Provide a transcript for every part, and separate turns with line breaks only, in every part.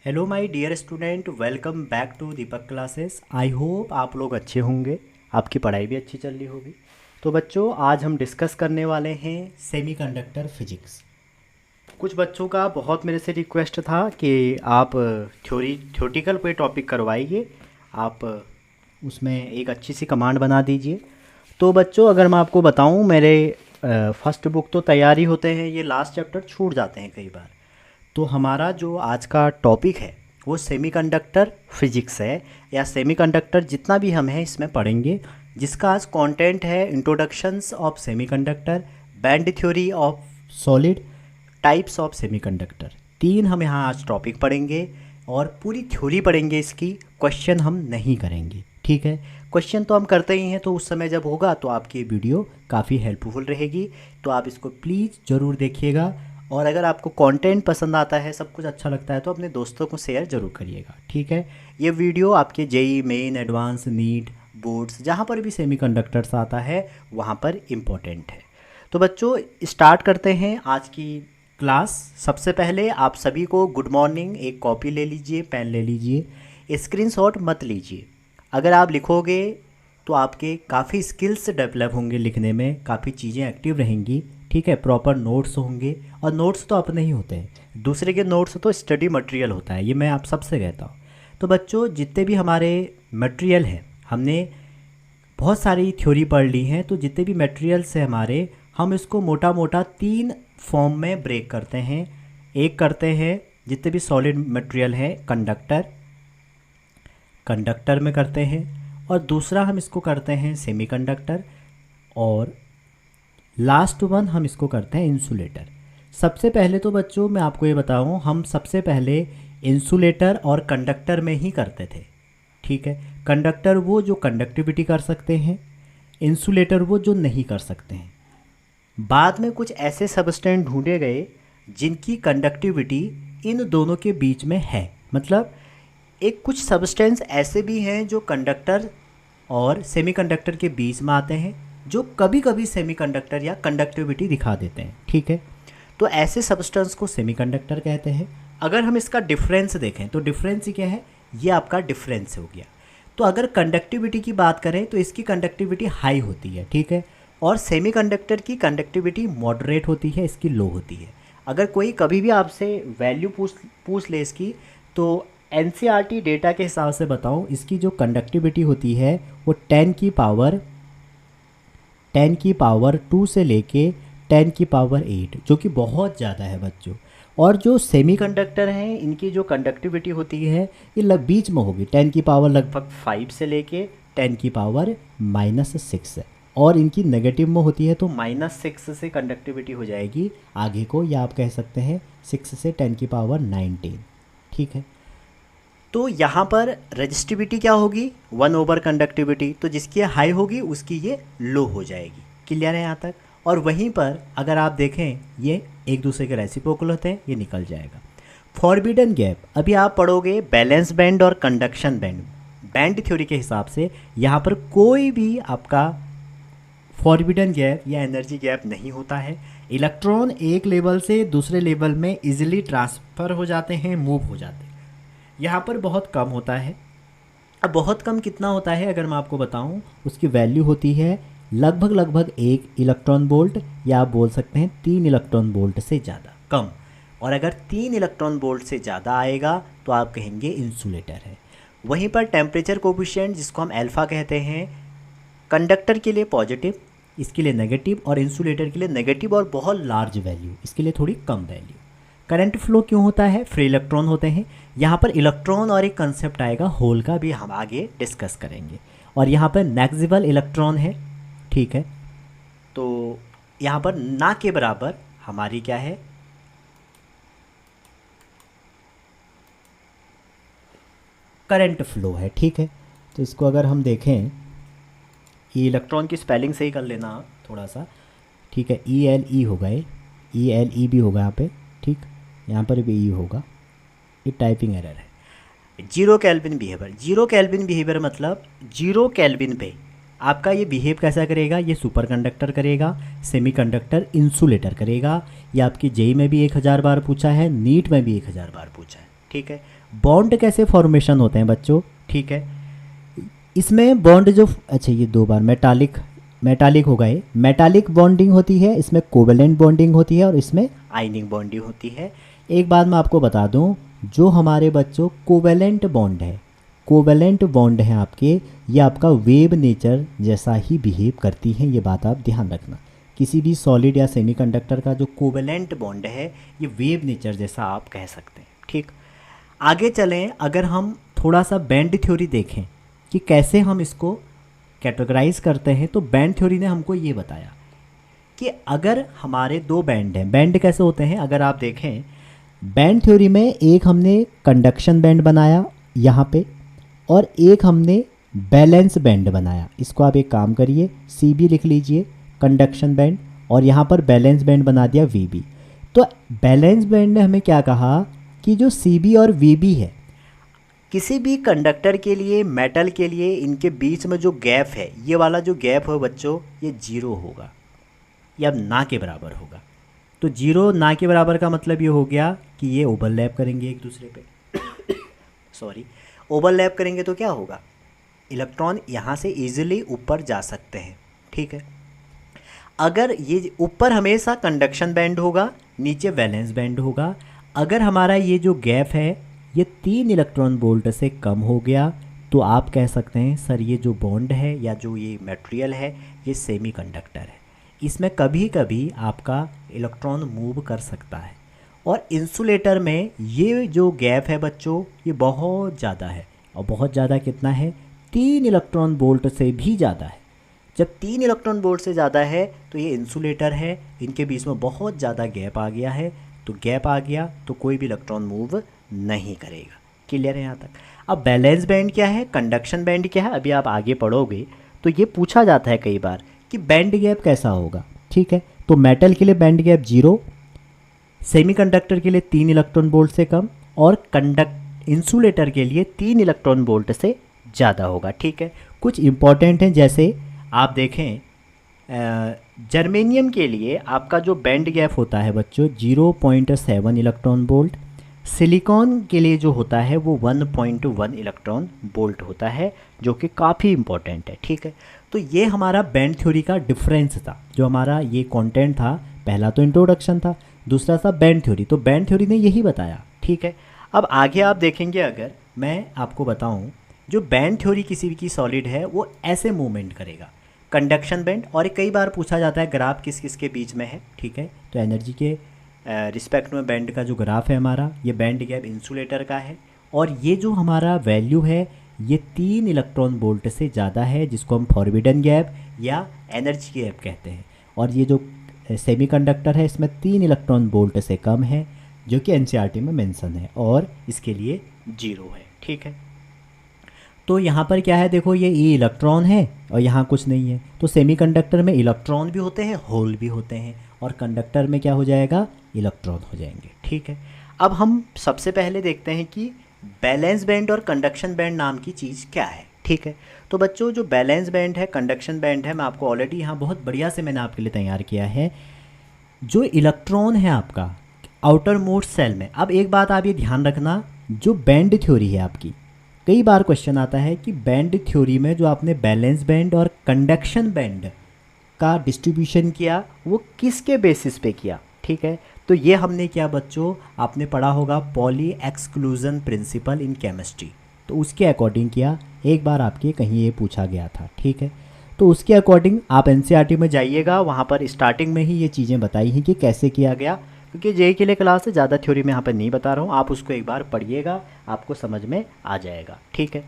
Hello my dear student, welcome back to Deepak classes. I hope आप लोग अच्छे होंगे, आपकी पढ़ाई भी अच्छी चल रही होगी। तो बच्चों, आज हम डिस्कस करने वाले हैं सेमीकंडक्टर फिजिक्स। कुछ बच्चों का बहुत मेरे से रिक्वेस्ट था कि आप थ्योरेटिकल कोई टॉपिक करवाइए, आप उसमें एक अच्छी सी कमांड बना दीजिए। तो बच्चों, अगर मैं आपको बताऊं, मेरे फर्स्ट बुक तो तैयारी होते हैं, ये लास्ट चैप्टर छूट जाते हैं कई बार। तो हमारा जो आज का टॉपिक है वो सेमीकंडक्टर फिजिक्स है, या सेमीकंडक्टर जितना भी हम हैं इसमें पढ़ेंगे, जिसका आज कंटेंट है introductions of semiconductor, band theory of solid, types of semiconductor. तीन हम यहाँ आज टॉपिक पढ़ेंगे और पूरी थ्योरी पढ़ेंगे इसकी। क्वेश्चन हम नहीं करेंगे, ठीक है। क्वेश्चन तो हम करते ही हैं, तो उस समय जब होगा तो आपकी वीडियो काफ़ी हेल्पफुल रहेगी, तो आप इसको प्लीज़ ज़रूर देखिएगा। और अगर आपको कंटेंट पसंद आता है, सब कुछ अच्छा लगता है, तो अपने दोस्तों को शेयर ज़रूर करिएगा, ठीक है। ये वीडियो आपके JEE main, advance, NEET, boards, जहाँ पर भी सेमीकंडक्टर्स आता है वहाँ पर इम्पोर्टेंट है। तो बच्चों, स्टार्ट करते हैं आज की क्लास। सबसे पहले आप सभी को गुड मॉर्निंग। एक कॉपी ले लीजिए, पेन ले लीजिए, स्क्रीनशॉट मत लीजिए। अगर आप लिखोगे तो आपके काफ़ी स्किल्स डेवलप होंगे, लिखने में काफ़ी चीज़ें एक्टिव रहेंगी, ठीक है। प्रॉपर नोट्स होंगे, और नोट्स तो अपने ही होते हैं, दूसरे के नोट्स तो स्टडी मटेरियल होता है, ये मैं आप सबसे कहता हूँ। तो बच्चों, जितने भी हमारे मटेरियल हैं, हमने बहुत सारी थ्योरी पढ़ ली हैं, तो जितने भी मटेरियल्स हैं हमारे, हम इसको मोटा मोटा तीन फॉर्म में ब्रेक करते हैं। एक करते हैं जितने भी सॉलिड मटेरियल हैं कंडक्टर में करते हैं, और दूसरा हम इसको करते हैं सेमीकंडक्टर, और लास्ट वन हम इसको करते हैं इंसुलेटर। सबसे पहले तो बच्चों मैं आपको ये बताऊं, हम सबसे पहले इंसुलेटर और कंडक्टर में ही करते थे, ठीक है। कंडक्टर वो जो कंडक्टिविटी कर सकते हैं, इंसुलेटर वो जो नहीं कर सकते हैं। बाद में कुछ ऐसे सबस्टेंस ढूंढे गए जिनकी कंडक्टिविटी इन दोनों के बीच में है। मतलब एक कुछ सबस्टेंस ऐसे भी हैं जो कंडक्टर और सेमीकंडक्टर के बीच में आते हैं, जो कभी कभी सेमीकंडक्टर या कंडक्टिविटी दिखा देते हैं, ठीक है। तो ऐसे सबस्टेंस को सेमीकंडक्टर कहते हैं। अगर हम इसका डिफरेंस देखें तो डिफरेंस क्या है, ये आपका डिफरेंस हो गया। तो अगर कंडक्टिविटी की बात करें तो इसकी कंडक्टिविटी हाई होती है, ठीक है, और सेमीकंडक्टर की कंडक्टिविटी मॉडरेट होती है, इसकी लो होती है। अगर कोई कभी भी आपसे वैल्यू पूछ ले इसकी, तो एनसीईआरटी डेटा के हिसाब से बताऊं, इसकी जो कंडक्टिविटी होती है वो 10 की पावर 2 से लेके 10 की पावर 8, जो कि बहुत ज़्यादा है बच्चों। और जो सेमीकंडक्टर हैं, इनकी जो कंडक्टिविटी होती है ये बीच में होगी, 10 की पावर लगभग 5 से लेके 10 की पावर -6 है, और इनकी नेगेटिव में होती है तो -6 से कंडक्टिविटी हो जाएगी आगे को, या आप कह सकते हैं 6 से 10 की पावर 19, ठीक है। तो यहाँ पर रजिस्टिविटी क्या होगी, 1 ओवर कंडक्टिविटी, तो जिसकी हाई होगी उसकी ये लो हो जाएगी। क्लियर है यहाँ तक। और वहीं पर अगर आप देखें, ये एक दूसरे के रेसिप्रोकल होते हैं, ये निकल जाएगा। फॉरबिडन गैप, अभी आप पढ़ोगे बैलेंस बैंड और कंडक्शन बैंड, बैंड थ्योरी के हिसाब से यहाँ पर कोई भी आपका फॉरबिडन गैप या एनर्जी गैप नहीं होता है। इलेक्ट्रॉन एक लेवल से दूसरे लेवल में इजीली ट्रांसफ़र हो जाते हैं, मूव हो जाते हैं। यहाँ पर बहुत कम होता है। अब बहुत कम कितना होता है अगर मैं आपको बताऊं, उसकी वैल्यू होती है लगभग 1 इलेक्ट्रॉन वोल्ट, या आप बोल सकते हैं 3 इलेक्ट्रॉन वोल्ट से ज़्यादा कम। और अगर 3 इलेक्ट्रॉन वोल्ट से ज़्यादा आएगा तो आप कहेंगे इंसुलेटर है। वहीं पर टेम्परेचर कोफिशिएंट, जिसको हम अल्फ़ा कहते हैं, कंडक्टर के लिए पॉजिटिव, इसके लिए नेगेटिव, और इंसुलेटर के लिए नेगेटिव और बहुत लार्ज वैल्यू, इसके लिए थोड़ी कम वैल्यू। करंट फ्लो क्यों होता है, फ्री इलेक्ट्रॉन होते हैं। यहाँ पर इलेक्ट्रॉन और एक कंसेप्ट आएगा होल का, भी हम आगे डिस्कस करेंगे। और यहाँ पर नेग्जिबल इलेक्ट्रॉन है, ठीक है। तो यहाँ पर ना के बराबर हमारी क्या है, करंट फ्लो है, ठीक है। तो इसको अगर हम देखें, ये इलेक्ट्रॉन की स्पेलिंग सही कर लेना आप थोड़ा सा, ठीक है। ELE होगा, ये ELE भी होगा यहाँ पे, ठीक, यहाँ पर भी E होगा, ये टाइपिंग एरर है। जीरो केल्विन बिहेवियर मतलब 0 केल्विन पे आपका ये बिहेव कैसा करेगा, ये सुपर कंडक्टर करेगा, सेमीकंडक्टर इंसुलेटर करेगा। ये आपकी जेई में भी 1000 बार पूछा है, नीट में भी 1000 बार पूछा है, ठीक है। बॉन्ड कैसे फॉर्मेशन होते हैं बच्चों, ठीक है। इसमें बॉन्ड जो, अच्छा ये दो बार मेटालिक होगा, ये मेटालिक बॉन्डिंग होती है, इसमें कोवेलेंट बॉन्डिंग होती है और इसमें आयनिक बॉन्डिंग होती है। एक बात मैं आपको बता दूं, जो हमारे बच्चों कोवेलेंट बॉन्ड है आपके, ये आपका वेव नेचर जैसा ही बिहेव करती हैं, ये बात आप ध्यान रखना। किसी भी सॉलिड या सेमीकंडक्टर का जो कोवेलेंट बॉन्ड है ये वेव नेचर जैसा आप कह सकते हैं, ठीक। आगे चलें, अगर हम थोड़ा सा बैंड थ्योरी देखें कि कैसे हम इसको कैटेगराइज करते हैं, तो बैंड थ्योरी ने हमको ये बताया कि अगर हमारे दो बैंड हैं, बैंड कैसे होते हैं अगर आप देखें, बैंड थ्योरी में एक हमने कंडक्शन बैंड बनाया यहाँ पे और एक हमने बैलेंस बैंड बनाया। इसको आप एक काम करिए, सी बी लिख लीजिए कंडक्शन बैंड, और यहाँ पर बैलेंस बैंड बना दिया वी बी। तो बैलेंस बैंड ने हमें क्या कहा कि जो सी बी और वी बी है, किसी भी कंडक्टर के लिए, मेटल के लिए, इनके बीच में जो गैप है, ये वाला जो गैप है बच्चों, ये जीरो होगा या ना के बराबर होगा। तो जीरो ना के बराबर का मतलब ये हो गया कि ये ओवरलैप करेंगे एक दूसरे पे सॉरी, ओवरलैप करेंगे तो क्या होगा, इलेक्ट्रॉन यहाँ से इजीली ऊपर जा सकते हैं, ठीक है। अगर ये ऊपर हमेशा कंडक्शन बैंड होगा, नीचे वैलेंस बैंड होगा। अगर हमारा ये जो गैप है ये 3 इलेक्ट्रॉन वोल्ट से कम हो गया, तो आप कह सकते हैं सर ये जो बॉन्ड है या जो ये मटेरियल है ये सेमीकंडक्टर है, इसमें कभी कभी आपका इलेक्ट्रॉन मूव कर सकता है। और इंसुलेटर में ये जो गैप है बच्चों ये बहुत ज़्यादा है, और बहुत ज़्यादा कितना है, 3 इलेक्ट्रॉन वोल्ट से भी ज़्यादा है। जब 3 इलेक्ट्रॉन वोल्ट से ज़्यादा है तो ये इंसुलेटर है, इनके बीच में बहुत ज़्यादा गैप आ गया है, तो गैप आ गया तो कोई भी इलेक्ट्रॉन मूव नहीं करेगा। क्लियर है यहाँ तक। अब बैलेंस बैंड क्या है, कंडक्शन बैंड क्या है, अभी आप आगे पढ़ोगे तो ये पूछा जाता है कई बार कि बैंड गैप कैसा होगा, ठीक है। तो मेटल के लिए बैंड गैप 0, सेमीकंडक्टर के लिए 3 इलेक्ट्रॉन वोल्ट से कम, और इंसुलेटर के लिए 3 इलेक्ट्रॉन वोल्ट से ज़्यादा होगा, ठीक है। कुछ इंपॉर्टेंट हैं, जैसे आप देखें जर्मेनियम के लिए आपका जो बैंड गैप होता है बच्चों 0.7 इलेक्ट्रॉन वोल्ट, सिलिकॉन के लिए जो होता है वो 1.1 इलेक्ट्रॉन वोल्ट होता है, जो कि काफ़ी इंपॉर्टेंट है, ठीक है। तो ये हमारा बैंड थ्योरी का डिफरेंस था, जो हमारा ये कंटेंट था। पहला तो इंट्रोडक्शन था, दूसरा था बैंड थ्योरी, तो बैंड थ्योरी ने यही बताया, ठीक है। अब आगे आप देखेंगे, अगर मैं आपको बताऊं, जो बैंड थ्योरी किसी की सॉलिड है वो ऐसे मूवमेंट करेगा, कंडक्शन बैंड, और कई बार पूछा जाता है ग्राफ किस किस के बीच में है, ठीक है। तो एनर्जी के रिस्पेक्ट में बैंड का जो ग्राफ है हमारा, ये बैंड गैप इंसुलेटर का है, और ये जो हमारा वैल्यू है ये 3 इलेक्ट्रॉन वोल्ट से ज़्यादा है, जिसको हम फॉरबिडन गैप या एनर्जी गैप कहते हैं। और ये जो सेमीकंडक्टर है इसमें 3 इलेक्ट्रॉन वोल्ट से कम है, जो कि एनसीईआरटी में मेंशन है, और इसके लिए 0 है, ठीक है। तो यहाँ पर क्या है, देखो ये इलेक्ट्रॉन है और यहाँ कुछ नहीं है। तो सेमीकंडक्टर में इलेक्ट्रॉन भी होते हैं, होल भी होते हैं, और कंडक्टर में क्या हो जाएगा, इलेक्ट्रॉन हो जाएंगे, ठीक है। अब हम सबसे पहले देखते हैं कि बैलेंस बैंड और कंडक्शन बैंड नाम की चीज़ क्या है, ठीक है। तो बच्चों जो बैलेंस बैंड है, कंडक्शन बैंड है, मैं आपको ऑलरेडी यहाँ बहुत बढ़िया से मैंने आपके लिए तैयार किया है। जो इलेक्ट्रॉन है आपका आउटर मोस्ट सेल में, अब एक बात आप ये ध्यान रखना, जो बैंड थ्योरी है आपकी, कई बार क्वेश्चन आता है कि बैंड थ्योरी में जो आपने बैलेंस बैंड और कंडक्शन बैंड का डिस्ट्रीब्यूशन किया वो किसके बेसिस पे किया, ठीक है। तो ये हमने किया बच्चों, आपने पढ़ा होगा poly exclusion principle in chemistry, तो उसके अकॉर्डिंग किया। एक बार आपके कहीं ये पूछा गया था, ठीक है। तो उसके अकॉर्डिंग आप एनसीईआरटी में जाइएगा, वहाँ पर स्टार्टिंग में ही ये चीज़ें बताई हैं कि कैसे किया गया, क्योंकि जेईई के लिए क्लास है, ज़्यादा थ्योरी में यहाँ पर नहीं बता रहा हूँ, आप उसको एक बार पढ़िएगा, आपको समझ में आ जाएगा, ठीक है।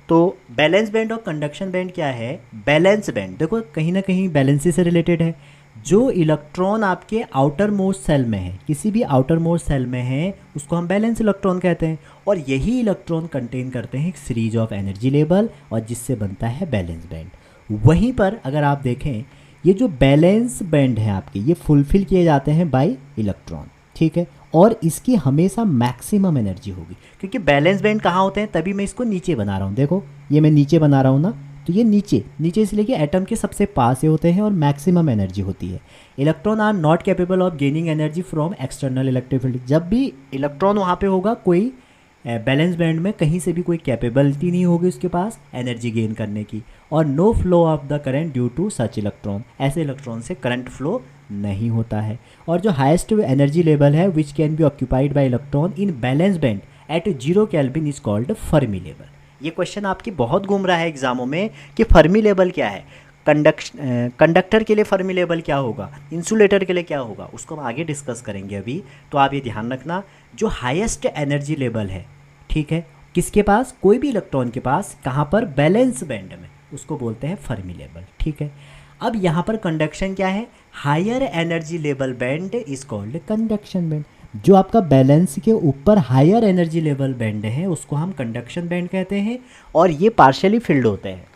तो बैलेंस बैंड और कंडक्शन बैंड क्या है, बैलेंस बैंड देखो कहीं ना कहीं बैलेंसी से रिलेटेड है। जो इलेक्ट्रॉन आपके आउटर मोस्ट सेल में है, किसी भी आउटर मोस्ट सेल में है, उसको हम बैलेंस इलेक्ट्रॉन कहते हैं, और यही इलेक्ट्रॉन कंटेन करते हैं एक सीरीज ऑफ एनर्जी लेवल, और जिससे बनता है बैलेंस बैंड। वहीं पर अगर आप देखें, ये जो बैलेंस बैंड है आपके, ये फुलफिल किए जाते हैं बाय इलेक्ट्रॉन, ठीक है, और इसकी हमेशा मैक्सिमम एनर्जी होगी, क्योंकि बैलेंस बैंड कहाँ होते हैं, तभी मैं इसको नीचे बना रहा हूँ। देखो ये मैं नीचे बना रहा हूँ ना, तो ये नीचे इसलिए कि एटम के सबसे पास ये होते हैं और मैक्सिमम एनर्जी होती है। Electron are not capable of gaining energy from external electric field. जब भी इलेक्ट्रॉन वहाँ पे होगा, कोई बैलेंस बैंड में कहीं से भी कोई कैपेबिलिटी नहीं होगी उसके पास एनर्जी गेन करने की, और no flow of the current due to such electron, ऐसे इलेक्ट्रॉन से करंट फ्लो नहीं होता है। और जो हाईएस्ट एनर्जी लेवल है which can be occupied by electron in valence band at 0 kelvin is called Fermi level. ये क्वेश्चन आपकी बहुत घूम रहा है एग्जामों में कि फर्मी लेवल क्या है, कंडक्टर के लिए फर्मी लेवल क्या होगा, इंसुलेटर के लिए क्या होगा, उसको हम आगे डिस्कस करेंगे अभी। तो आप ये ध्यान रखना, जो हाईएस्ट एनर्जी लेवल है, ठीक है, किसके पास, कोई भी इलेक्ट्रॉन के पास, कहाँ पर, बैलेंस बैंड में, उसको बोलते हैं फर्मी लेवल, ठीक है। अब यहाँ पर कंडक्शन क्या है, higher energy level band is called conduction band. जो आपका बैलेंस के ऊपर हायर एनर्जी लेवल बैंड है उसको हम कंडक्शन बैंड कहते हैं, और ये पार्शियली फिल्ड होते हैं,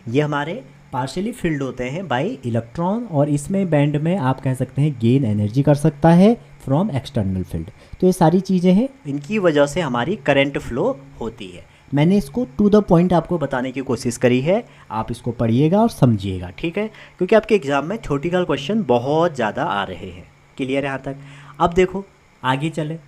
ये हमारे पार्शियली फिल्ड होते हैं बाय इलेक्ट्रॉन, और इसमें बैंड में आप कह सकते हैं गेन एनर्जी कर सकता है फ्रॉम एक्सटर्नल फील्ड। तो ये सारी चीज़ें हैं, इनकी वजह से हमारी करंट फ्लो होती है। मैंने इसको टू द पॉइंट आपको बताने की कोशिश करी है, आप इसको पढ़िएगा और समझिएगा, ठीक है, क्योंकि आपके एग्जाम में थ्योरेटिकल क्वेश्चन बहुत ज़्यादा आ रहे हैं। क्लियर है यहाँ तक? अब देखो आगे चले,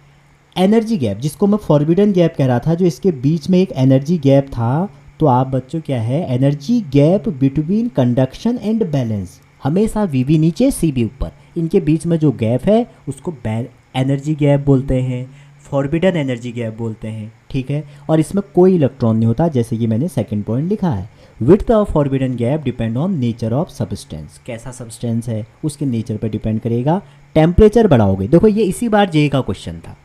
एनर्जी गैप, जिसको मैं फॉरबिडन गैप कह रहा था, जो इसके बीच में एक एनर्जी गैप था, तो आप बच्चों क्या है, energy gap between conduction and balance, हमेशा वी नीचे सी ऊपर, इनके बीच में जो गैप है उसको एनर्जी गैप बोलते हैं, फॉरबिडन एनर्जी गैप बोलते हैं, ठीक है। और इसमें कोई इलेक्ट्रॉन नहीं होता, जैसे कि मैंने सेकंड पॉइंट लिखा है। Width of forbidden gap depend on nature of substance, कैसा सब्सटेंस है उसके नेचर पर डिपेंड करेगा। टेम्परेचर बढ़ाओगे, देखो ये इसी बार जेईई का क्वेश्चन था,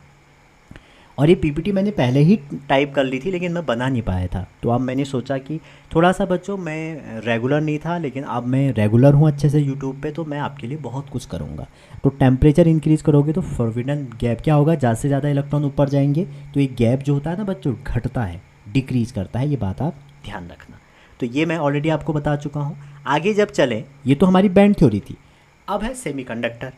और ये पीपीटी मैंने पहले ही टाइप कर ली थी लेकिन मैं बना नहीं पाया था। तो अब मैंने सोचा कि थोड़ा सा बच्चों, मैं रेगुलर नहीं था लेकिन अब मैं रेगुलर हूँ अच्छे से यूट्यूब पे, तो मैं आपके लिए बहुत कुछ करूँगा। तो टेम्परेचर इंक्रीज़ करोगे तो फॉरबिडन गैप क्या होगा, ज़्यादा से ज़्यादा इलेक्ट्रॉन ऊपर जाएंगे, तो ये गैप जो होता है ना बच्चों, घटता है, डिक्रीज़ करता है, ये बात आप ध्यान रखना। तो ये मैं ऑलरेडी आपको बता चुका हूँ। आगे जब चले, ये तो हमारी बैंड थ्योरी थी, अब है सेमीकंडक्टर,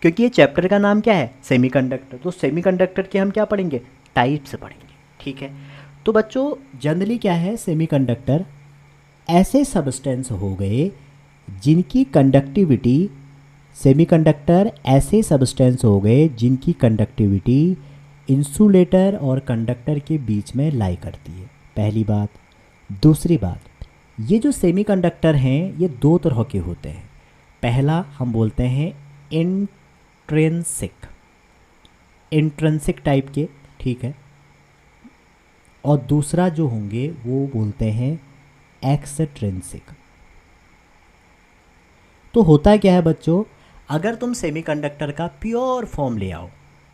क्योंकि ये चैप्टर का नाम क्या है, सेमीकंडक्टर। तो सेमीकंडक्टर के हम क्या पढ़ेंगे, टाइप्स पढ़ेंगे, ठीक है। तो बच्चों जनरली क्या है, सेमीकंडक्टर ऐसे सब्सटेंस हो गए जिनकी कंडक्टिविटी, सेमीकंडक्टर ऐसे सब्सटेंस हो गए जिनकी कंडक्टिविटी इंसुलेटर और कंडक्टर के बीच में लाई करती है, पहली बात। दूसरी बात, ये जो सेमीकंडक्टर हैं ये दो तरह के होते हैं। पहला हम बोलते हैं इंट्रिंसिक टाइप के, ठीक है, और दूसरा जो होंगे वो बोलते हैं एक्सट्रिंसिक। तो होता क्या है बच्चों, अगर तुम सेमीकंडक्टर का प्योर फॉर्म ले आओ,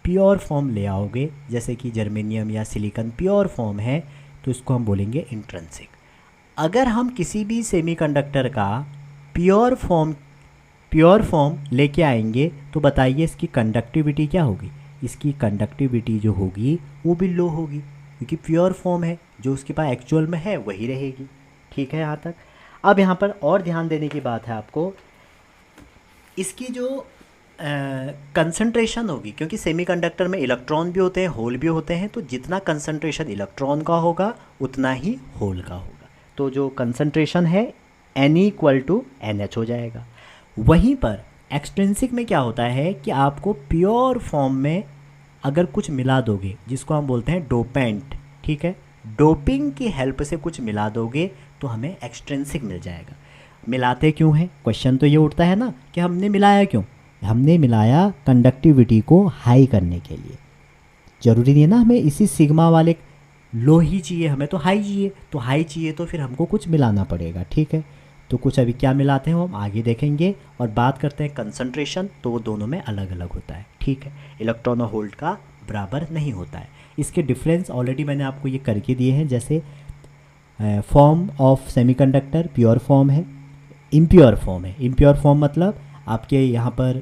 प्योर फॉर्म ले आओगे, जैसे कि जर्मेनियम या सिलिकॉन प्योर फॉर्म है, तो इसको हम बोलेंगे इंट्रिंसिक। अगर हम किसी भी सेमीकंडक्टर का प्योर फॉर्म लेके आएंगे तो बताइए इसकी कंडक्टिविटी क्या होगी, इसकी कंडक्टिविटी जो होगी वो भी लो होगी, क्योंकि प्योर फॉर्म है, जो उसके पास एक्चुअल में है वही रहेगी, ठीक है यहाँ तक। अब यहाँ पर और ध्यान देने की बात है आपको, इसकी जो कंसंट्रेशन होगी, क्योंकि सेमीकंडक्टर में इलेक्ट्रॉन भी होते हैं, होल भी होते हैं, तो जितना कंसंट्रेशन इलेक्ट्रॉन का होगा उतना ही होल का होगा। तो जो कंसंट्रेशन है N=NH हो जाएगा। वहीं पर एक्सट्रिंसिक में क्या होता है कि आपको प्योर फॉर्म में अगर कुछ मिला दोगे, जिसको हम बोलते हैं डोपेंट, ठीक है, डोपिंग की हेल्प से कुछ मिला दोगे तो हमें एक्सट्रिंसिक मिल जाएगा। मिलाते क्यों हैं, क्वेश्चन तो ये उठता है ना कि हमने मिलाया क्यों, हमने मिलाया कंडक्टिविटी को हाई करने के लिए। ज़रूरी नहीं है ना हमें इसी सिग्मा वाले लो ही चाहिए, हमें तो हाई चाहिए, तो हाई चाहिए तो फिर हमको कुछ मिलाना पड़ेगा, ठीक है। तो कुछ अभी क्या मिलाते हैं हम आगे देखेंगे, और बात करते हैं कंसंट्रेशन, तो वो दोनों में अलग अलग होता है, ठीक है, इलेक्ट्रॉन और होल्ड का बराबर नहीं होता है। इसके डिफरेंस ऑलरेडी मैंने आपको ये करके दिए हैं, जैसे form of semiconductor pure form है, इम्प्योर फॉर्म है। इम्प्योर फॉर्म मतलब आपके यहाँ पर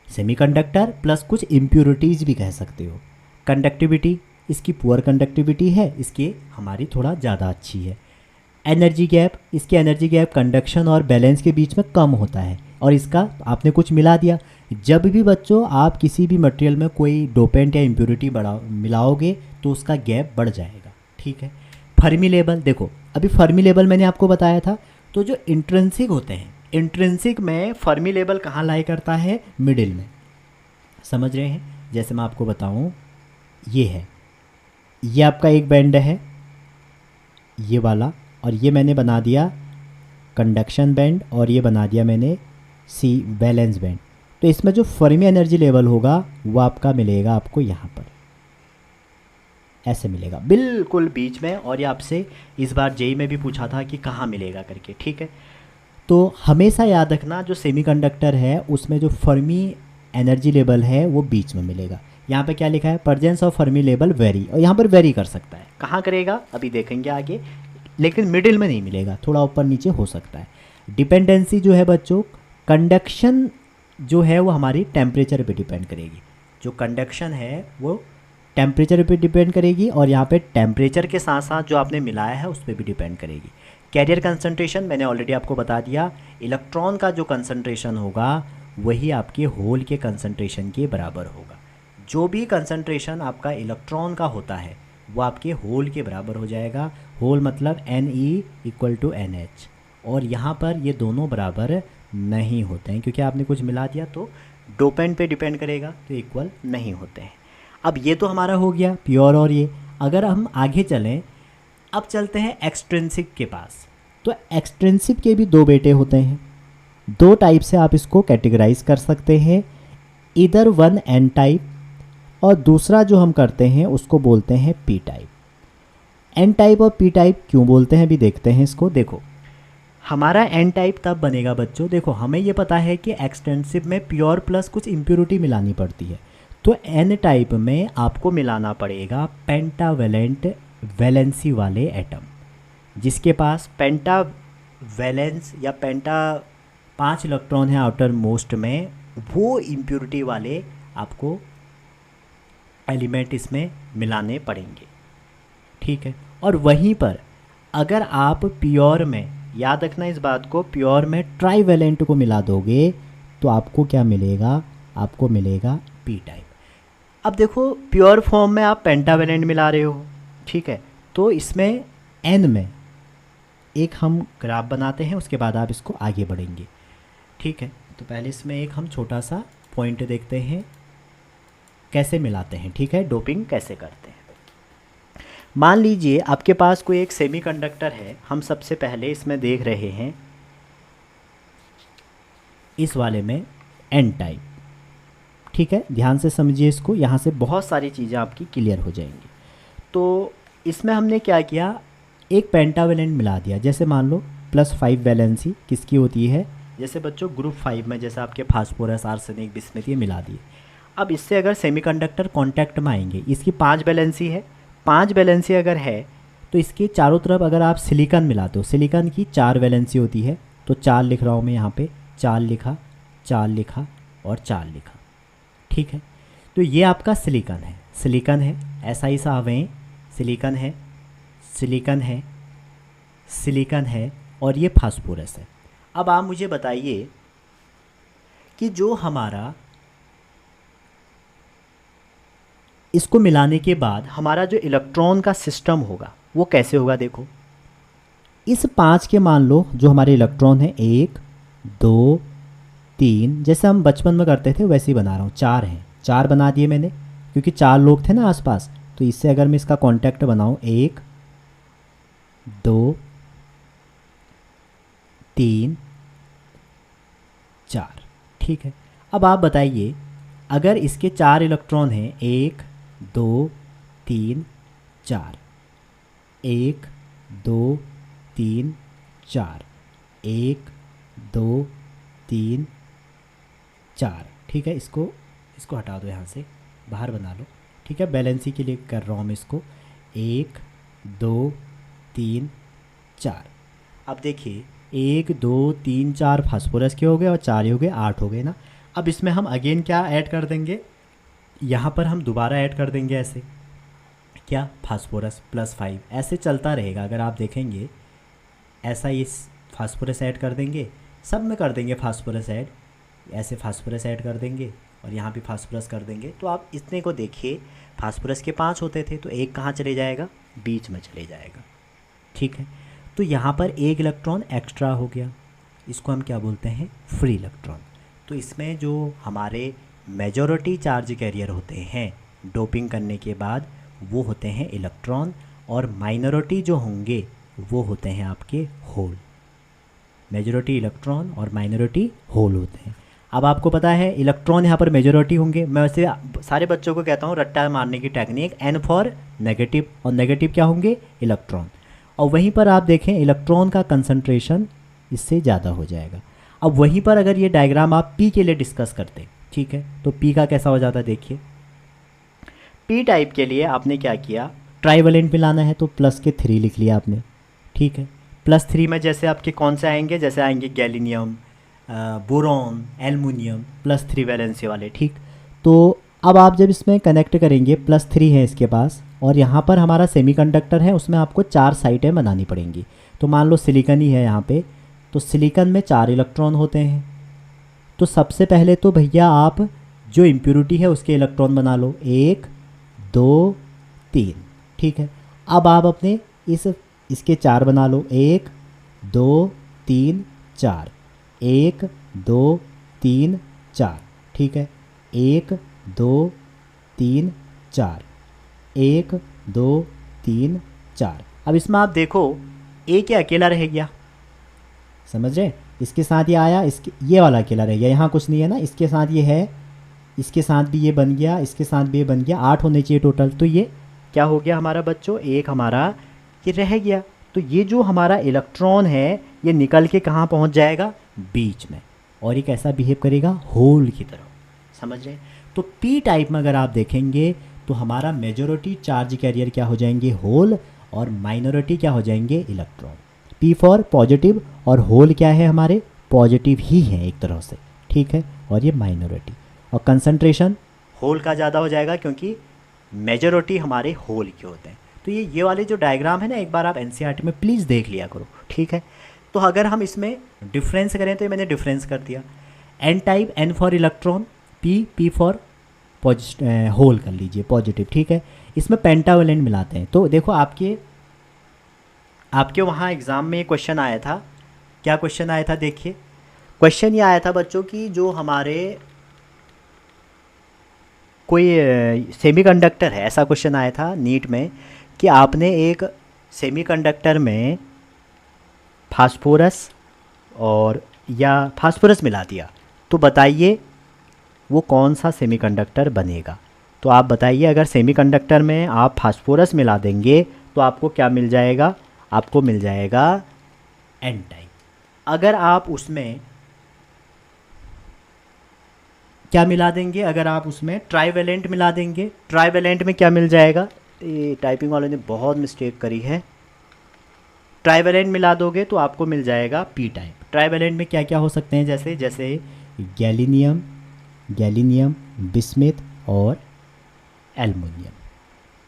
सेमीकंडक्टर प्लस कुछ इम्प्योरिटीज़ भी कह सकते हो। कंडक्टिविटी इसकी पुअर कंडक्टिविटी है, इसकी हमारी थोड़ा ज़्यादा अच्छी है। एनर्जी गैप, इसके एनर्जी गैप कंडक्शन और बैलेंस के बीच में कम होता है, और इसका आपने कुछ मिला दिया। जब भी बच्चों आप किसी भी मटेरियल में कोई डोपेंट या इम्प्योरिटी मिलाओगे तो उसका गैप बढ़ जाएगा, ठीक है। फर्मी लेवल, देखो अभी फर्मी लेवल मैंने आपको बताया था, तो जो इंट्रिंसिक होते हैं, इंट्रिंसिक में फर्मी लेवल कहाँ लाई करता है, मिडिल में, समझ रहे हैं। जैसे मैं आपको बताऊँ, ये है, ये आपका एक बैंड है ये वाला, और ये मैंने बना दिया कंडक्शन बैंड, और ये बना दिया मैंने सी बैलेंस बैंड। तो इसमें जो फर्मी एनर्जी लेवल होगा वो आपका मिलेगा आपको यहाँ पर, ऐसे मिलेगा बिल्कुल बीच में। और ये आपसे इस बार जेई में भी पूछा था कि कहाँ मिलेगा करके, ठीक है। तो हमेशा याद रखना जो सेमीकंडक्टर है उसमें जो फर्मी एनर्जी लेवल है वो बीच में मिलेगा। यहाँ पे क्या लिखा है, presence of Fermi level very, और यहाँ पर वेरी कर सकता है, कहाँ करेगा अभी देखेंगे आगे, लेकिन मिडिल में नहीं मिलेगा, थोड़ा ऊपर नीचे हो सकता है। डिपेंडेंसी जो है बच्चों, कंडक्शन जो है वो हमारी टेम्परेचर पे डिपेंड करेगी, जो कंडक्शन है वो टेम्परेचर पे डिपेंड करेगी, और यहाँ पे टेम्परेचर के साथ साथ जो आपने मिलाया है उस पर भी डिपेंड करेगी। कैरियर कंसंट्रेशन मैंने ऑलरेडी आपको बता दिया, इलेक्ट्रॉन का जो कंसंट्रेशन होगा वही आपके होल के कंसंट्रेशन के बराबर होगा। जो भी कंसंट्रेशन आपका इलेक्ट्रॉन का होता है वो आपके होल के बराबर हो जाएगा। होल मतलब Ne=NH, और यहाँ पर ये दोनों बराबर नहीं होते हैं क्योंकि आपने कुछ मिला दिया, तो डोपेंट पे डिपेंड करेगा, तो इक्वल नहीं होते हैं। अब ये तो हमारा हो गया प्योर, और ये अगर हम आगे चलें, अब चलते हैं एक्सट्रिंसिक के पास। तो एक्सट्रिंसिक के भी दो बेटे होते हैं, दो टाइप से आप इसको कैटेगराइज कर सकते हैं, इधर वन एन टाइप और दूसरा जो हम करते हैं उसको बोलते हैं पी टाइप। एन टाइप और पी टाइप क्यों बोलते हैं अभी देखते हैं इसको। देखो हमारा एन टाइप तब बनेगा बच्चों, देखो हमें ये पता है कि एक्सटेंसिव में प्योर प्लस कुछ इम्प्योरिटी मिलानी पड़ती है, तो एन टाइप में आपको मिलाना पड़ेगा पेंटावेलेंट वैलेंसी वाले एटम, जिसके पास पेंटा वैलेंस या पेंटा 5 इलेक्ट्रॉन है आउटर मोस्ट में, वो इम्प्योरिटी वाले आपको एलिमेंट इसमें मिलाने पड़ेंगे, ठीक है। और वहीं पर अगर आप प्योर में, याद रखना इस बात को, प्योर में ट्राईवेलेंट को मिला दोगे तो आपको क्या मिलेगा, आपको मिलेगा पी टाइप। अब देखो प्योर फॉर्म में आप पेंटावेलेंट मिला रहे हो, ठीक है, तो इसमें एन में एक हम ग्राफ बनाते हैं, उसके बाद आप इसको आगे बढ़ेंगे, ठीक है। तो पहले इसमें एक हम छोटा सा पॉइंट देखते हैं कैसे मिलाते हैं, ठीक है, डोपिंग कैसे करते हैं। मान लीजिए आपके पास कोई एक सेमीकंडक्टर है, हम सबसे पहले इसमें देख रहे हैं इस वाले में एन टाइप, ठीक है, ध्यान से समझिए इसको, यहाँ से बहुत सारी चीज़ें आपकी क्लियर हो जाएंगी। तो इसमें हमने क्या किया, एक पेंटावेलेंट मिला दिया, जैसे मान लो +5 वैलेंसी किसकी होती है, जैसे बच्चों ग्रुप 5 में जैसे आपके फास्फोरस आर्सेनिक बिस्मथ ये मिला दिए। अब इससे अगर सेमीकंडक्टर कांटेक्ट में आएंगे, इसकी 5 वैलेंसी है, 5 वैलेंसी अगर है तो इसके चारों तरफ अगर आप सिलिकॉन मिलाते हो, सिलिकॉन की 4 वैलेंसी होती है, तो 4 लिख रहा हूँ मैं यहाँ पे, 4 लिखा, 4 लिखा और 4 लिखा, ठीक है। तो ये आपका सिलिकॉन है, सिलिकॉन है, ऐसा ही सा हमें सिलिकॉन है, सिलिकॉन है, सिलिकॉन है, और ये फास्फोरस है। अब आप मुझे बताइए कि जो हमारा इसको मिलाने के बाद हमारा जो इलेक्ट्रॉन का सिस्टम होगा वो कैसे होगा। देखो इस 5 के मान लो जो हमारे इलेक्ट्रॉन है 1 2 3, जैसे हम बचपन में करते थे वैसे ही बना रहा हूँ, 4 हैं, 4 बना दिए मैंने क्योंकि 4 लोग थे ना आसपास, तो इससे अगर मैं इसका कांटेक्ट बनाऊँ 1 2 3 4, ठीक है। अब आप बताइए अगर इसके 4 इलेक्ट्रॉन हैं, 1 2 3 4, 1 2 3 4, 1 2 3 4, ठीक है। इसको हटा दो, यहाँ से बाहर बना लो, ठीक है, बैलेंसी के लिए कर रहा हूँ मैं इसको, 1 2 3 4। अब देखिए 1 2 3 4 फास्फोरस के हो गए और 4 हो गए, 8 हो गए ना। अब इसमें हम अगेन क्या ऐड कर देंगे, यहाँ पर हम दोबारा ऐड कर देंगे, ऐसे क्या, फास्फोरस +5, ऐसे चलता रहेगा। अगर आप देखेंगे ऐसा ही फास्फोरस ऐड कर देंगे, सब में कर देंगे फास्फोरस ऐड, ऐसे फास्फोरस ऐड कर देंगे और यहाँ भी फास्फोरस कर देंगे। तो आप इतने को देखिए, फास्फोरस के 5 होते थे तो एक कहाँ चले जाएगा, बीच में चले जाएगा, ठीक है। तो यहाँ पर एक इलेक्ट्रॉन एक्स्ट्रा हो गया, इसको हम क्या बोलते हैं, फ्री इलेक्ट्रॉन। तो इसमें जो हमारे मेजॉरिटी चार्ज कैरियर होते हैं डोपिंग करने के बाद वो होते हैं इलेक्ट्रॉन, और माइनॉरिटी जो होंगे वो होते हैं आपके होल। मेजॉरिटी इलेक्ट्रॉन और माइनॉरिटी होल होते हैं। अब आपको पता है इलेक्ट्रॉन यहाँ पर मेजॉरिटी होंगे। मैं वैसे सारे बच्चों को कहता हूँ रट्टा मारने की टेक्निक, एन फॉर नेगेटिव, और नेगेटिव क्या होंगे, इलेक्ट्रॉन। और वहीं पर आप देखें इलेक्ट्रॉन का कंसंट्रेशन इससे ज़्यादा हो जाएगा। अब वहीं पर अगर ये डायग्राम आप पी के लिए डिस्कस करते, ठीक है, तो पी का कैसा हो जाता देखिए। पी टाइप के लिए आपने क्या किया, ट्राइवेलेंट मिलाना है तो प्लस के 3 लिख लिया आपने, ठीक है। +3 में जैसे आपके कौन से आएंगे, जैसे आएंगे गैलिनियम, बोरॉन, एल्युमिनियम, +3 वैलेंसी वाले, ठीक। तो अब आप जब इसमें कनेक्ट करेंगे, +3 है इसके पास, और यहाँ पर हमारा सेमीकंडक्टर है, उसमें आपको 4 साइटें बनानी पड़ेंगी। तो मान लो सिलिकॉन ही है यहाँ पे, तो सिलिकॉन में 4 इलेक्ट्रॉन होते हैं। तो सबसे पहले तो भैया आप जो इम्प्योरिटी है उसके इलेक्ट्रॉन बना लो, 1 2 3, ठीक है। अब आप अपने इसके 4 बना लो, 1 2 3 4, 1 2 3 4, ठीक है, 1 2 3 4, 1 2 3 4। अब इसमें आप देखो ए क्या अकेला रह गया, समझ रहे, इसके साथ ये आया, इसके ये वाला अकेला रह गया, यहाँ कुछ नहीं है ना, इसके साथ ये है, इसके साथ भी ये बन गया, इसके साथ भी ये बन गया, 8 होने चाहिए टोटल। तो ये क्या हो गया हमारा बच्चों, एक हमारा ये रह गया। तो ये जो हमारा इलेक्ट्रॉन है ये निकल के कहाँ पहुँच जाएगा, बीच में, और ये कैसा बिहेव करेगा, होल की तरह, समझ रहे। तो पी टाइप में अगर आप देखेंगे तो हमारा मेजॉरिटी चार्ज कैरियर क्या हो जाएंगे, होल, और माइनॉरिटी क्या हो जाएंगे, इलेक्ट्रॉन। पी फॉर पॉजिटिव, और होल क्या है हमारे, पॉजिटिव ही है एक तरह से, ठीक है, और ये माइनॉरिटी। और कंसंट्रेशन होल का ज़्यादा हो जाएगा क्योंकि मेजॉरिटी हमारे होल के होते हैं। तो ये वाले जो डायग्राम है ना, एक बार आप एनसीईआरटी में प्लीज़ देख लिया करो, ठीक है। तो अगर हम इसमें डिफरेंस करें तो ये मैंने डिफरेंस कर दिया, N type, N for electron, P for hole कर लीजिए, पॉजिटिव, ठीक है। इसमें पेंटावेलेंट मिलाते हैं। तो देखो आपके वहाँ एग्ज़ाम में क्वेश्चन आया था, क्या क्वेश्चन आया था देखिए। क्वेश्चन ये आया था बच्चों की, जो हमारे कोई सेमीकंडक्टर है, ऐसा क्वेश्चन आया था नीट में कि आपने एक सेमीकंडक्टर में फास्फोरस या फास्फोरस मिला दिया, तो बताइए वो कौन सा सेमीकंडक्टर बनेगा। तो आप बताइए, अगर सेमीकंडक्टर में आप फास्फोरस मिला देंगे तो आपको क्या मिल जाएगा, आपको मिल जाएगा एन टाइप। अगर आप उसमें क्या मिला देंगे, अगर आप उसमें ट्राइवेलेंट मिला देंगे, ट्राइवेलेंट में क्या मिल जाएगा, ये टाइपिंग वालों ने बहुत मिस्टेक करी है, ट्राइवेलेंट मिला दोगे तो आपको मिल जाएगा पी टाइप। ट्राइवेलेंट में क्या क्या हो सकते हैं, जैसे गैलिनियम, बिस्मिथ और एल्युमिनियम,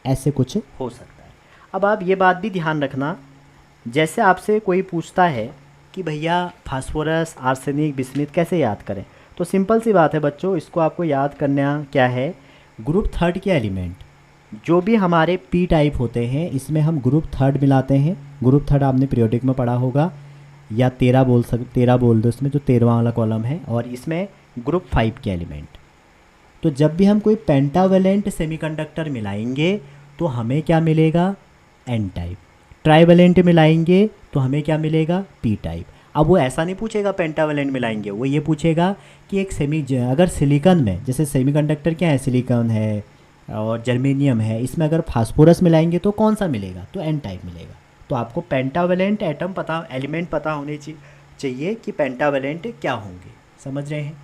ऐसे कुछ हो सकता है। अब आप ये बात भी ध्यान रखना, जैसे आपसे कोई पूछता है कि भैया फास्फोरस, आर्सेनिक, बिस्मिथ कैसे याद करें, तो सिंपल सी बात है बच्चों, इसको आपको याद करना क्या है, ग्रुप थर्ड के एलिमेंट जो भी हमारे पी टाइप होते हैं, इसमें हम ग्रुप थर्ड मिलाते हैं। ग्रुप थर्ड आपने पीरियोडिक में पढ़ा होगा, या 13 बोल दो इसमें, जो 13वां वाला कॉलम है, और इसमें ग्रुप 5 के एलिमेंट। तो जब भी हम कोई पेंटावेलेंट सेमीकंडक्टर मिलाएंगे तो हमें क्या मिलेगा, एन टाइप। ट्राइवेलेंट मिलाएंगे तो हमें क्या मिलेगा, पी टाइप। अब वो ऐसा नहीं पूछेगा पेंटावेलेंट मिलाएंगे, वो ये पूछेगा कि अगर सिलिकॉन में, जैसे सेमीकंडक्टर क्या है, सिलिकॉन है और जर्मेनियम है, इसमें अगर फास्फोरस मिलाएंगे तो कौन सा मिलेगा, तो एन टाइप मिलेगा। तो आपको पेंटावेलेंट एलिमेंट पता होने चाहिए कि पेंटावेलेंट क्या होंगे, समझ रहे हैं।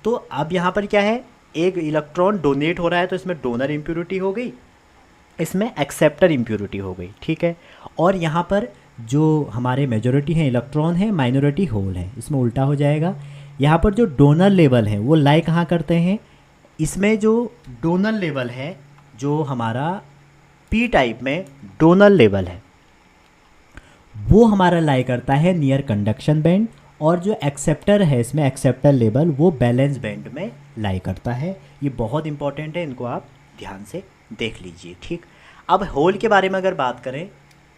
तो अब यहाँ पर क्या है, एक इलेक्ट्रॉन डोनेट हो रहा है तो इसमें डोनर इम्प्योरिटी हो गई, इसमें एक्सेप्टर इम्प्योरिटी हो गई, ठीक है। और यहाँ पर जो हमारे मेजॉरिटी हैं इलेक्ट्रॉन है, माइनॉरिटी होल है, इसमें उल्टा हो जाएगा। यहाँ पर जो डोनर लेवल है वो लाई कहाँ करते हैं, इसमें जो डोनर लेवल है, जो हमारा पी टाइप में डोनर लेवल है, वो हमारा लाई करता है नियर कंडक्शन बैंड, और जो एक्सेप्टर है इसमें एक्सेप्टर लेवल वो बैलेंस बैंड में लाई करता है। ये बहुत इंपॉर्टेंट है, इनको आप ध्यान से देख लीजिए, ठीक। अब होल के बारे में अगर बात करें,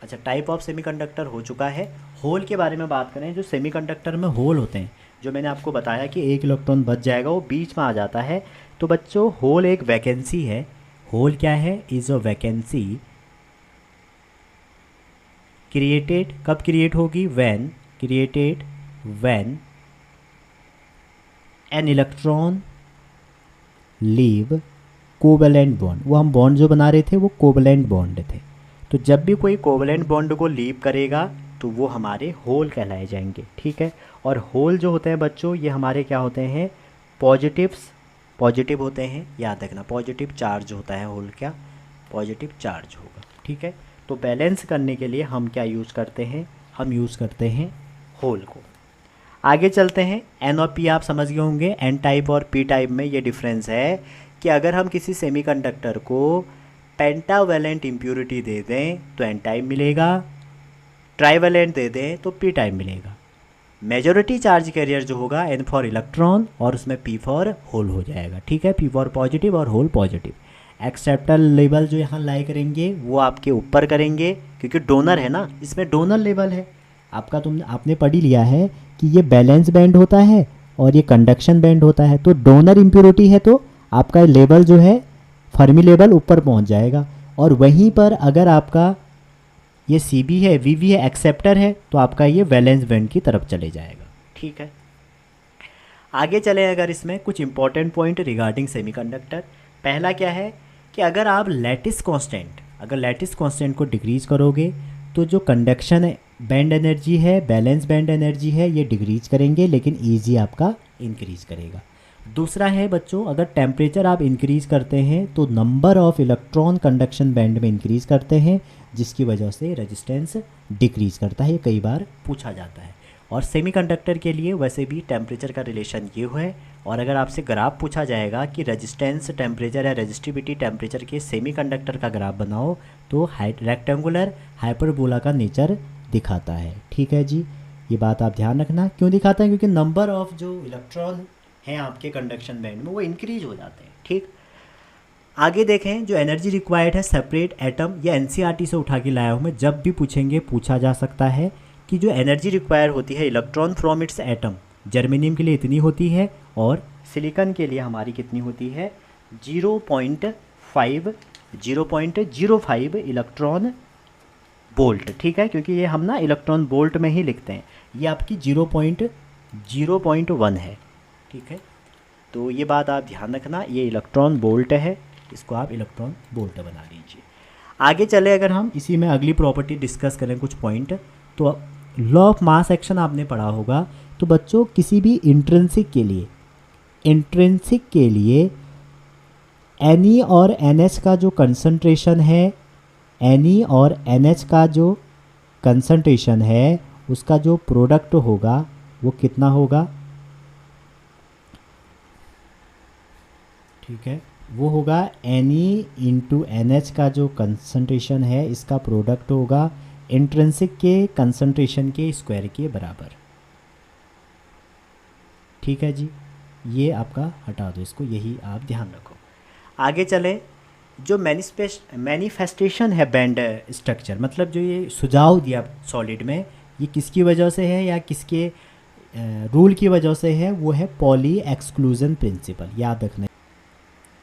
अच्छा टाइप ऑफ सेमीकंडक्टर हो चुका है, होल के बारे में बात करें। जो सेमीकंडक्टर में होल होते हैं, जो मैंने आपको बताया कि एक इलेक्ट्रॉन बच जाएगा, वो बीच में आ जाता है। तो बच्चों होल एक वैकेंसी है, होल क्या है, इज अ वैकेंसी क्रिएटेड, कब क्रिएट होगी, when created when an electron leave covalent bond. वो हम बॉन्ड जो बना रहे थे वो कोवेलेंट बॉन्ड थे। तो जब भी कोई कोवेलेंट बॉन्ड को लीव करेगा तो वो हमारे होल कहलाए जाएंगे, ठीक है। और होल जो होते हैं बच्चों, ये हमारे क्या होते हैं, पॉजिटिव्स, पॉजिटिव होते हैं, याद रखना पॉजिटिव चार्ज होता है होल, क्या पॉजिटिव चार्ज होगा, ठीक है। तो बैलेंस करने के लिए हम क्या यूज़ करते हैं, हम यूज़ करते हैं होल को। आगे चलते हैं, एन और पी आप समझ गए होंगे। एन टाइप और पी टाइप में ये डिफरेंस है कि अगर हम किसी सेमीकंडक्टर को पेंटावेलेंट इम्प्योरिटी दे दें तो एन टाइप मिलेगा, ट्राईवेलेंट दे दें तो पी टाइप मिलेगा। मेजॉरिटी चार्ज कैरियर जो होगा एन फॉर इलेक्ट्रॉन और उसमें पी फॉर होल हो जाएगा, ठीक है, पी फॉर पॉजिटिव और होल पॉजिटिव। एक्सेप्टर लेवल जो यहाँ लाई करेंगे वो आपके ऊपर करेंगे क्योंकि डोनर है ना, इसमें डोनर लेवल है आपका, आपने पढ़ ही लिया है कि ये बैलेंस बैंड होता है और ये कंडक्शन बैंड होता है। तो डोनर इम्प्योरिटी है तो आपका लेवल जो है फर्मी लेवल ऊपर पहुंच जाएगा, और वहीं पर अगर आपका ये सी बी है, वी वी है, एक्सेप्टर है, तो आपका ये वैलेंस बैंड की तरफ चले जाएगा, ठीक है। आगे चले अगर इसमें कुछ इंपॉर्टेंट पॉइंट रिगार्डिंग सेमीकंडक्टर। पहला क्या है कि अगर आप लैटिस कांस्टेंट, अगर लैटिस कांस्टेंट को डिक्रीज करोगे तो जो कंडक्शन बैंड एनर्जी है, बैलेंस बैंड एनर्जी है, ये डिक्रीज करेंगे, लेकिन ईजी आपका इंक्रीज करेगा। दूसरा है बच्चों, अगर टेम्परेचर आप इंक्रीज करते हैं तो number of electron conduction band में इंक्रीज करते हैं, जिसकी वजह से रेजिस्टेंस डिक्रीज करता है, ये कई बार पूछा जाता है। और सेमीकंडक्टर के लिए वैसे भी टेम्परेचर का रिलेशन ये है, और अगर आपसे ग्राफ पूछा जाएगा कि रेजिस्टेंस टेम्परेचर या रेजिस्टिविटी टेम्परेचर के सेमीकंडक्टर का ग्राफ बनाओ तो रेक्टेंगुलर हाइपरबोला का नेचर दिखाता है, ठीक है जी। ये बात आप ध्यान रखना, क्यों दिखाता है, क्योंकि नंबर ऑफ जो इलेक्ट्रॉन हैं आपके कंडक्शन बैंड में वो इंक्रीज हो जाते हैं, ठीक। आगे देखें, जो एनर्जी रिक्वायर्ड है सेपरेट एटम, या एनसीईआरटी से उठा के लाया हूँ मैं, जब भी पूछेंगे पूछा जा सकता है कि जो एनर्जी रिक्वायर होती है electron from its atom, germanium के लिए इतनी होती है और सिलिकॉन के लिए हमारी कितनी होती है, 0.05 इलेक्ट्रॉन बोल्ट, ठीक है, क्योंकि ये हम ना इलेक्ट्रॉन बोल्ट में ही लिखते हैं, ये आपकी 0.1 है, ठीक है। तो ये बात आप ध्यान रखना, ये इलेक्ट्रॉन बोल्ट है, इसको आप इलेक्ट्रॉन बोल्ट बना लीजिए। आगे चले अगर हम इसी में अगली प्रॉपर्टी डिस्कस करें कुछ पॉइंट, तो लॉ ऑफ मास एक्शन आपने पढ़ा होगा। तो बच्चों किसी भी इंट्रिंसिक के लिए एन और एन एच का जो कंसंट्रेशन है, एन और एन एच का जो कंसंट्रेशन है उसका जो प्रोडक्ट होगा वो कितना होगा, ठीक है, वो होगा एन इंटू एन एच का जो कंसंट्रेशन है इसका प्रोडक्ट होगा इंट्रिंसिक के कंसंट्रेशन के स्क्वायर के बराबर, ठीक है जी। ये आपका हटा दो इसको, यही आप ध्यान रखो। आगे चले, जो मैनिफेस्टेशन है बैंड स्ट्रक्चर, मतलब जो ये सुझाव दिया सॉलिड में, ये किसकी वजह से है या किसके रूल की वजह से है, वो है पॉली एक्सक्लूजन प्रिंसिपल, याद रखना।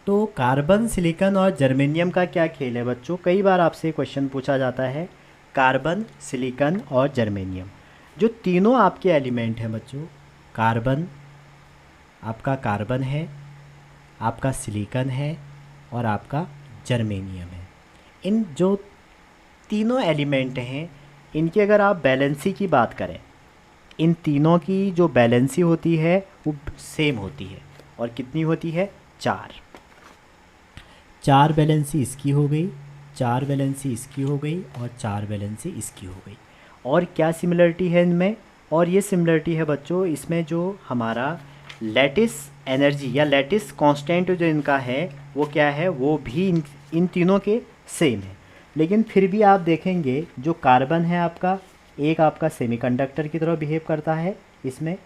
तो कार्बन, सिलिकॉन और जर्मेनियम का क्या खेल है बच्चों, कई बार आपसे क्वेश्चन पूछा जाता है। कार्बन, सिलिकॉन और जर्मेनियम जो तीनों आपके एलिमेंट हैं बच्चों, कार्बन, आपका कार्बन है, आपका सिलिकॉन है और आपका जर्मेनियम है। इन जो तीनों एलिमेंट हैं इनकी अगर आप बैलेंसी की बात करें, इन तीनों की जो बैलेंसी होती है वो सेम होती है, और कितनी होती है, 4 बैलेंसी इसकी हो गई, 4 बैलेंसी इसकी हो गई और 4 बैलेंसी इसकी हो गई। और क्या सिमिलरिटी है इनमें, और ये सिमिलरिटी है बच्चों इसमें जो हमारा लैटिस एनर्जी या लैटिस कांस्टेंट जो इनका है वो क्या है, वो भी इन तीनों के सेम है। लेकिन फिर भी आप देखेंगे जो कार्बन है आपका, एक आपका सेमीकंडक्टर की तरह बिहेव करता है इसमें,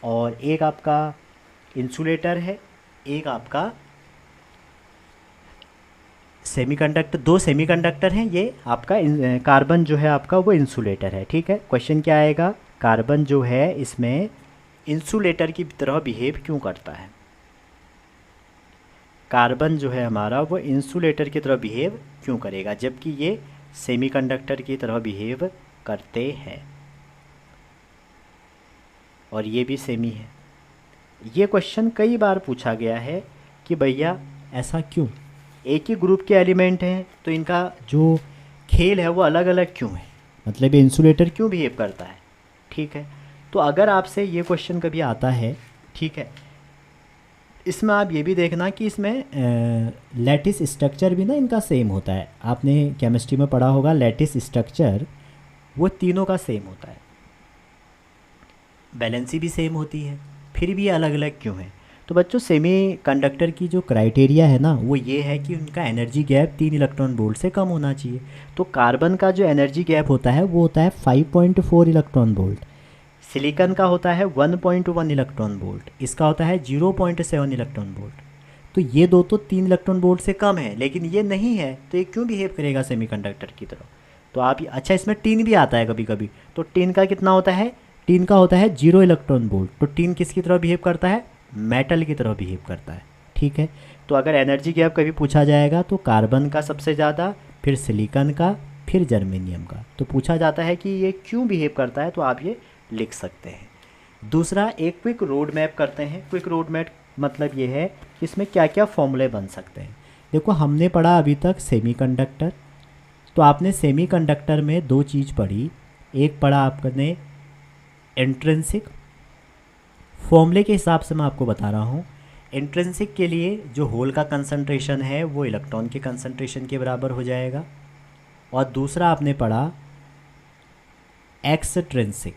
और एक आपका इंसुलेटर है, एक आपका सेमीकंडक्टर, 2 सेमीकंडक्टर हैं, ये आपका कार्बन जो है आपका वो इंसुलेटर है, ठीक है। क्वेश्चन क्या आएगा, कार्बन जो है इसमें इंसुलेटर की तरह बिहेव क्यों करता है, कार्बन जो है हमारा वो इंसुलेटर की तरह बिहेव क्यों करेगा, जबकि ये सेमीकंडक्टर की तरह बिहेव करते हैं। और ये भी सेमी है। ये क्वेश्चन कई बार पूछा गया है कि भैया ऐसा क्यों, एक ही ग्रुप के एलिमेंट हैं तो इनका जो खेल है वो अलग अलग क्यों है, मतलब ये इंसुलेटर क्यों बिहेव करता है। ठीक है, तो अगर आपसे ये क्वेश्चन कभी आता है, ठीक है, इसमें आप ये भी देखना कि इसमें लैटिस स्ट्रक्चर भी ना इनका सेम होता है। आपने केमिस्ट्री में पढ़ा होगा लैटिस स्ट्रक्चर वो तीनों का सेम होता है, बैलेंसी भी सेम होती है, फिर भी अलग अलग क्यों है। तो बच्चों सेमी कंडक्टर की जो क्राइटेरिया है ना वो ये है कि उनका एनर्जी गैप 3 इलेक्ट्रॉन वोल्ट से कम होना चाहिए। तो कार्बन का जो एनर्जी गैप होता है वो होता है 5.4 इलेक्ट्रॉन वोल्ट, सिलिकॉन का होता है 1.1 इलेक्ट्रॉन वोल्ट, इसका होता है 0.7 इलेक्ट्रॉन वोल्ट। तो ये दो तो 3 इलेक्ट्रॉन वोल्ट से कम है, लेकिन ये नहीं है, तो ये क्यों बिहेव करेगा सेमीकंडक्टर की तरह। तो आप अच्छा इसमें टीन भी आता है कभी कभी, तो टीन का कितना होता है, टीन का होता है 0 इलेक्ट्रॉन वोल्ट। तो टीन किसकी तरह बिहेव करता है, मेटल की तरह बिहेव करता है। ठीक है, तो अगर एनर्जी गैप कभी पूछा जाएगा तो कार्बन का सबसे ज़्यादा, फिर सिलिकॉन का, फिर जर्मेनियम का। तो पूछा जाता है कि ये क्यों बिहेव करता है, तो आप ये लिख सकते हैं। दूसरा एक क्विक रोड मैप करते हैं। क्विक रोड मैप मतलब ये है कि इसमें क्या क्या फॉर्मूले बन सकते हैं। देखो हमने पढ़ा अभी तक सेमीकंडक्टर, तो आपने सेमीकंडक्टर में दो चीज़ पढ़ी, एक पढ़ा आपने इंट्रिंसिक, फॉर्मूले के हिसाब से मैं आपको बता रहा हूँ। इंट्रिंसिक के लिए जो होल का कंसंट्रेशन है वो इलेक्ट्रॉन के कंसंट्रेशन के बराबर हो जाएगा। और दूसरा आपने पढ़ा एक्सट्रिंसिक।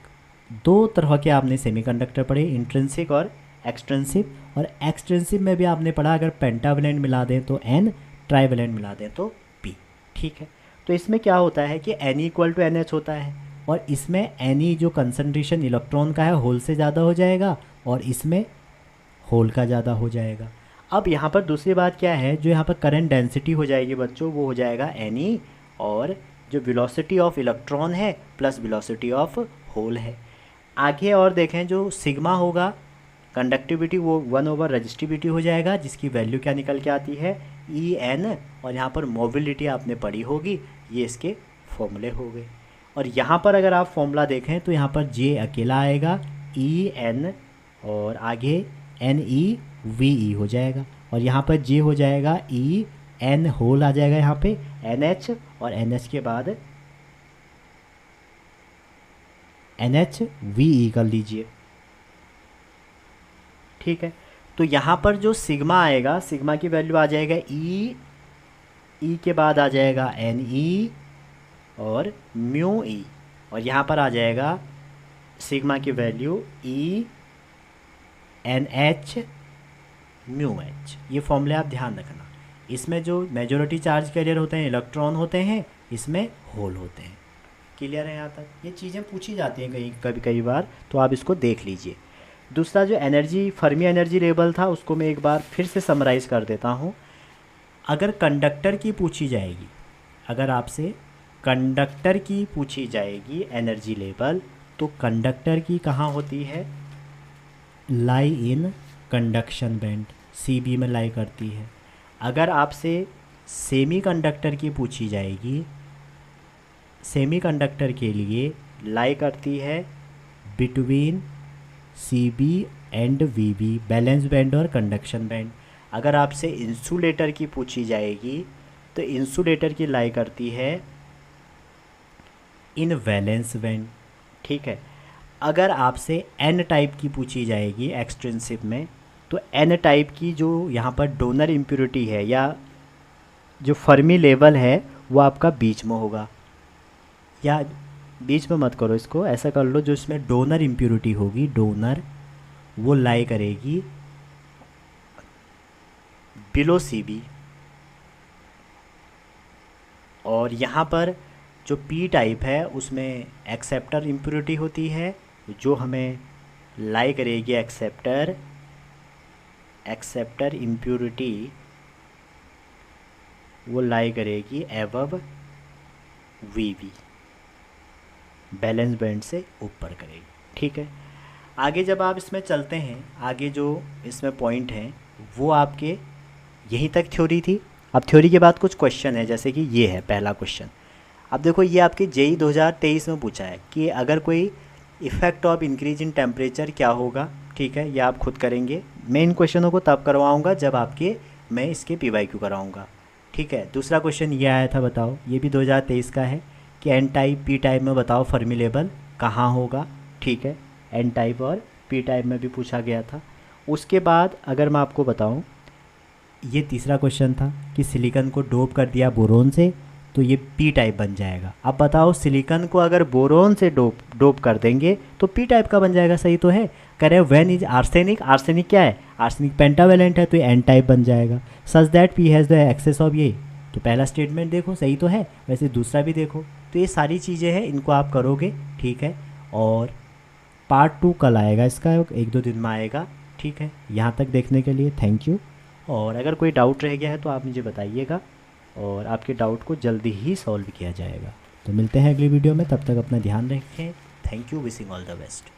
दो तरह के आपने सेमीकंडक्टर पढ़े, इंट्रिंसिक और एक्सट्रिंसिक। और एक्सट्रिंसिक में भी आपने पढ़ा अगर पेंटावलेंट मिला दें तो N, ट्राइवलेंट मिला दें तो P। ठीक है, तो इसमें क्या होता है कि N इक्वल टू NH होता है, और इसमें Ne जो कंसंट्रेशन इलेक्ट्रॉन का है होल से ज़्यादा हो जाएगा, और इसमें होल का ज़्यादा हो जाएगा। अब यहाँ पर दूसरी बात क्या है, जो यहाँ पर करंट डेंसिटी हो जाएगी बच्चों, वो हो जाएगा Ne, और जो वेलोसिटी ऑफ इलेक्ट्रॉन है प्लस वेलोसिटी ऑफ होल है। आगे और देखें, जो सिग्मा होगा कंडक्टिविटी वो 1 रजिस्टिविटी हो जाएगा, जिसकी वैल्यू क्या निकल के आती है En, और यहाँ पर मोबिलिटी आपने पढ़ी होगी, ये इसके फॉर्मूले हो गए। और यहाँ पर अगर आप फॉर्मूला देखें तो यहाँ पर J अकेला आएगा, En और आगे NeVe हो जाएगा, और यहाँ पर J हो जाएगा En होल आ जाएगा यहाँ पे NH, और NH के बाद NHVe कर लीजिए। ठीक है, तो यहाँ पर जो सिग्मा आएगा, सिग्मा की वैल्यू आ जाएगा E के बाद आ जाएगा Ne और म्यू E, और यहाँ पर आ जाएगा सिग्मा की वैल्यू NH म्यू H। ये फॉर्मूले आप ध्यान रखना। इसमें जो मेजॉरिटी चार्ज कैरियर होते हैं इलेक्ट्रॉन होते हैं, इसमें होल होते हैं। क्लियर है यहाँ तक, ये चीज़ें पूछी जाती हैं कई बार, तो आप इसको देख लीजिए। दूसरा जो एनर्जी, फर्मी एनर्जी लेवल था, उसको मैं एक बार फिर से समराइज़ कर देता हूँ। अगर कंडक्टर की पूछी जाएगी, अगर आपसे कंडक्टर की पूछी जाएगी एनर्जी लेवल, तो कंडक्टर की कहाँ होती है, लाई इन कंडक्शन बैंड, CB में लाई करती है। अगर आपसे सेमीकंडक्टर की पूछी जाएगी, सेमीकंडक्टर के लिए लाई करती है between CB and VB, balance band और कंडक्शन बैंड। अगर आपसे इंसुलेटर की पूछी जाएगी तो इंसुलेटर की लाई करती है इन वैलेंस बैंड। ठीक है, अगर आपसे N टाइप की पूछी जाएगी एक्सट्रिंसिक में, तो N टाइप की जो यहाँ पर डोनर इम्प्योरिटी है या जो फर्मी लेवल है वो आपका बीच में होगा, या बीच में मत करो इसको, ऐसा कर लो जो इसमें डोनर इम्प्योरिटी होगी, डोनर वो लाई करेगी बिलो CB। और यहाँ पर जो P टाइप है उसमें एक्सेप्टर इम्प्योरिटी होती है, जो हमें लाई करेगी एक्सेप्टर इम्प्योरिटी वो लाई करेगी एबव VB, बैलेंस बैंड से ऊपर करेगी। ठीक है, आगे जब आप इसमें चलते हैं, आगे जो इसमें पॉइंट हैं वो आपके यहीं तक थ्योरी थी। अब थ्योरी के बाद कुछ क्वेश्चन है, जैसे कि ये है पहला क्वेश्चन। अब देखो ये आपके जेई 2023 में पूछा है कि अगर कोई effect of increase in temperature क्या होगा, ठीक है, ये आप खुद करेंगे। मैं इन क्वेश्चनों को तब करवाऊँगा जब आपके मैं इसके PYQ कराऊँगा, ठीक है। दूसरा क्वेश्चन ये आया था, बताओ, ये भी 2023 का है कि एन टाइप पी टाइप में बताओ फर्मी लेवल कहाँ होगा, ठीक है। एन टाइप और पी टाइप में भी पूछा गया था। उसके बाद अगर मैं आपको बताऊं, ये तीसरा क्वेश्चन था कि सिलिकॉन को डोप कर दिया बोरोन से तो ये पी टाइप बन जाएगा। अब बताओ सिलिकॉन को अगर बोरोन से डोप कर देंगे तो पी टाइप का बन जाएगा, सही तो है। कह रहे हैं व्हेन इज आर्सेनिक, आर्सेनिक क्या है, आर्सेनिक पेंटावेलेंट है तो ये एन टाइप बन जाएगा। Such that P has the excess of ये, तो पहला स्टेटमेंट देखो सही तो है, वैसे दूसरा भी देखो। तो ये सारी चीज़ें हैं, इनको आप करोगे, ठीक है। और पार्ट 2 कल आएगा इसका, 1-2 दिन में आएगा, ठीक है। यहाँ तक देखने के लिए थैंक यू। और अगर कोई डाउट रह गया है तो आप मुझे बताइएगा और आपके डाउट को जल्दी ही सॉल्व किया जाएगा। तो मिलते हैं अगली वीडियो में, तब तक अपना ध्यान रखें। Thank you, wishing all the best.